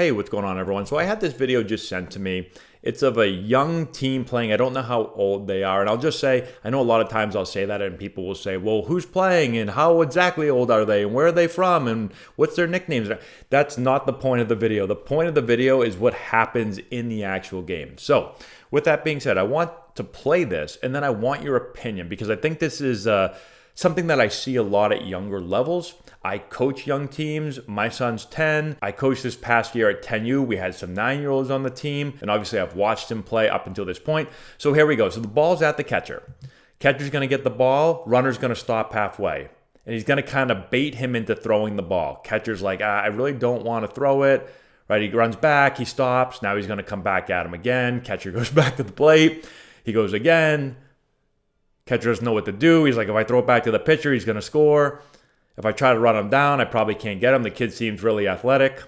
Hey, what's going on, everyone? So I had this video just sent to me. It's of a young team playing. I don't know how old they are. And I'll just say, I know a lot of times I'll say that and people will say, well, who's playing and how exactly old are they and where are they from and what's their nicknames? That's not the point of the video. The point of the video is what happens in the actual game. So with that being said, I want to play this and then I want your opinion because I think this is something that I see a lot at younger levels. I coach young teams. My son's 10. I coached this past year at 10U. We had some 9-year-olds on the team. And obviously I've watched him play up until this point. So here we go. So the ball's at the catcher. Catcher's going to get the ball. Runner's going to stop halfway. And he's going to kind of bait him into throwing the ball. Catcher's like, I really don't want to throw it. Right? He runs back. He stops. Now he's going to come back at him again. Catcher goes back to the plate. He goes again. Catcher doesn't know what to do. He's like, if I throw it back to the pitcher, he's going to score. If I try to run him down, I probably can't get him. The kid seems really athletic.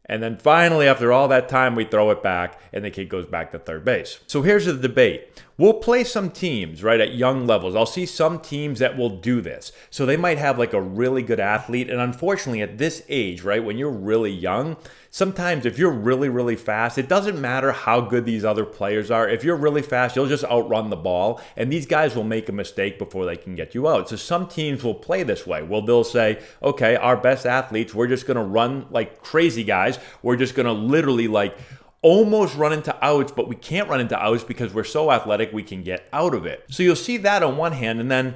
And then finally, after all that time, we throw it back, and the kid goes back to third base. So here's the debate. We'll play some teams, right, at young levels. I'll see some teams that will do this. So they might have like a really good athlete. And unfortunately, at this age, right, when you're really young, sometimes if you're really, really fast, it doesn't matter how good these other players are. If you're really fast, you'll just outrun the ball. And these guys will make a mistake before they can get you out. So some teams will play this way. Well, they'll say, okay, our best athletes, we're just going to run like crazy guys. We're just going to literally like almost run into outs, but we can't run into outs because we're so athletic we can get out of it. So you'll see that on one hand, and then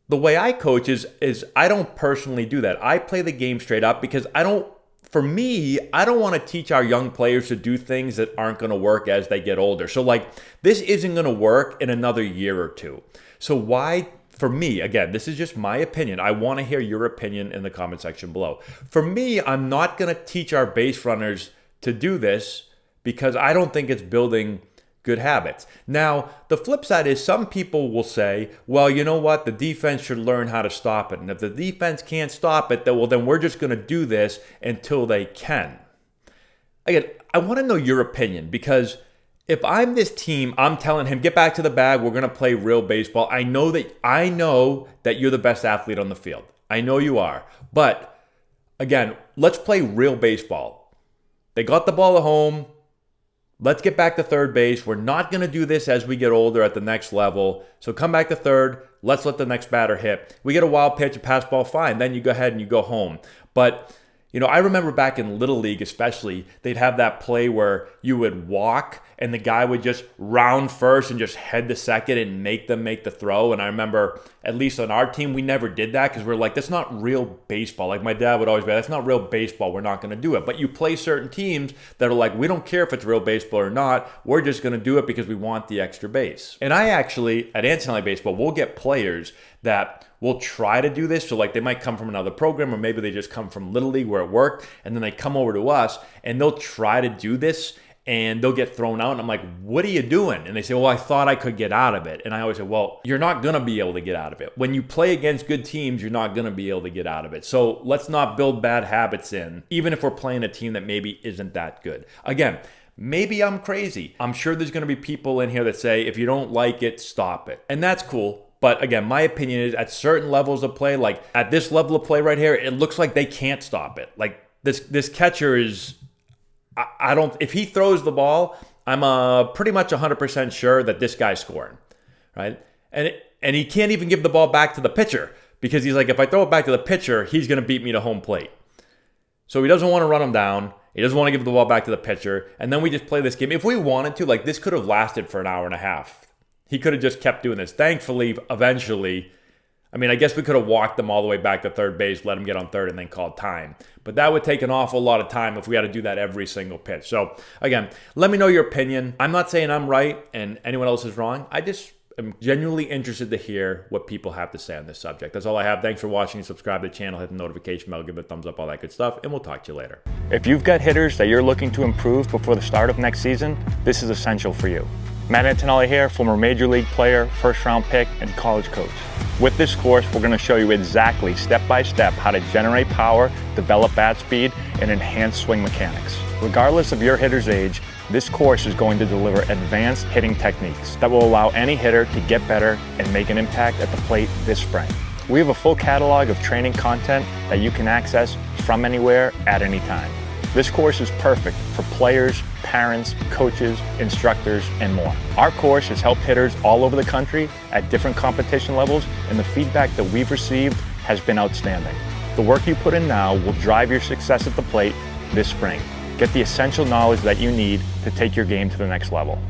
the way I coach is I don't personally do that. I play the game straight up because I don't want to teach our young players to do things that aren't going to work as they get older. So like this isn't going to work in another year or two. So why? For me, again, this is just my opinion. I want to hear your opinion in the comment section below. For me, I'm not going to teach our base runners to do this because I don't think it's building good habits. Now, the flip side is some people will say, well, you know what? The defense should learn how to stop it. And if the defense can't stop it, then we're just going to do this until they can. Again, I want to know your opinion because if I'm this team, I'm telling him, get back to the bag. We're going to play real baseball. I know that you're the best athlete on the field. I know you are. But again, let's play real baseball. They got the ball at home. Let's get back to third base. We're not going to do this as we get older at the next level. So come back to third. Let's let the next batter hit. We get a wild pitch, a pass ball, fine. Then you go ahead and you go home. But I remember back in Little League especially, they'd have that play where you would walk and the guy would just round first and just head to second and make them make the throw. And I remember, at least on our team, we never did that because we're like, that's not real baseball. Like my dad would always be, that's not real baseball. We're not going to do it. But you play certain teams that are like, we don't care if it's real baseball or not. We're just going to do it because we want the extra base. And I actually, at Antonelli Baseball, we'll get players that will try to do this. So like they might come from another program or maybe they just come from Little League where it worked. And then they come over to us and they'll try to do this and they'll get thrown out. And I'm like, what are you doing? And they say, well, I thought I could get out of it. And I always say, well, you're not going to be able to get out of it. When you play against good teams, you're not going to be able to get out of it. So let's not build bad habits in, even if we're playing a team that maybe isn't that good. Again, maybe I'm crazy. I'm sure there's going to be people in here that say, if you don't like it, stop it. And that's cool. But again, my opinion is at certain levels of play, like at this level of play right here, it looks like they can't stop it. Like this catcher is, if he throws the ball, I'm pretty much 100% sure that this guy's scoring, right? And he can't even give the ball back to the pitcher because he's like, if I throw it back to the pitcher, he's going to beat me to home plate. So he doesn't want to run him down. He doesn't want to give the ball back to the pitcher. And then we just play this game. If we wanted to, like this could have lasted for an hour and a half. He could have just kept doing this. Thankfully, eventually, I guess we could have walked them all the way back to third base, let him get on third, and then called time. But that would take an awful lot of time if we had to do that every single pitch. So, again, let me know your opinion. I'm not saying I'm right and anyone else is wrong. I just am genuinely interested to hear what people have to say on this subject. That's all I have. Thanks for watching. Subscribe to the channel, hit the notification bell, give it a thumbs up, all that good stuff, and we'll talk to you later. If you've got hitters that you're looking to improve before the start of next season, this is essential for you. Matt Antonelli here, former Major League player, first-round pick, and college coach. With this course, we're going to show you exactly, step-by-step, how to generate power, develop bat speed, and enhance swing mechanics. Regardless of your hitter's age, this course is going to deliver advanced hitting techniques that will allow any hitter to get better and make an impact at the plate this spring. We have a full catalog of training content that you can access from anywhere at any time. This course is perfect for players, parents, coaches, instructors, and more. Our course has helped hitters all over the country at different competition levels, and the feedback that we've received has been outstanding. The work you put in now will drive your success at the plate this spring. Get the essential knowledge that you need to take your game to the next level.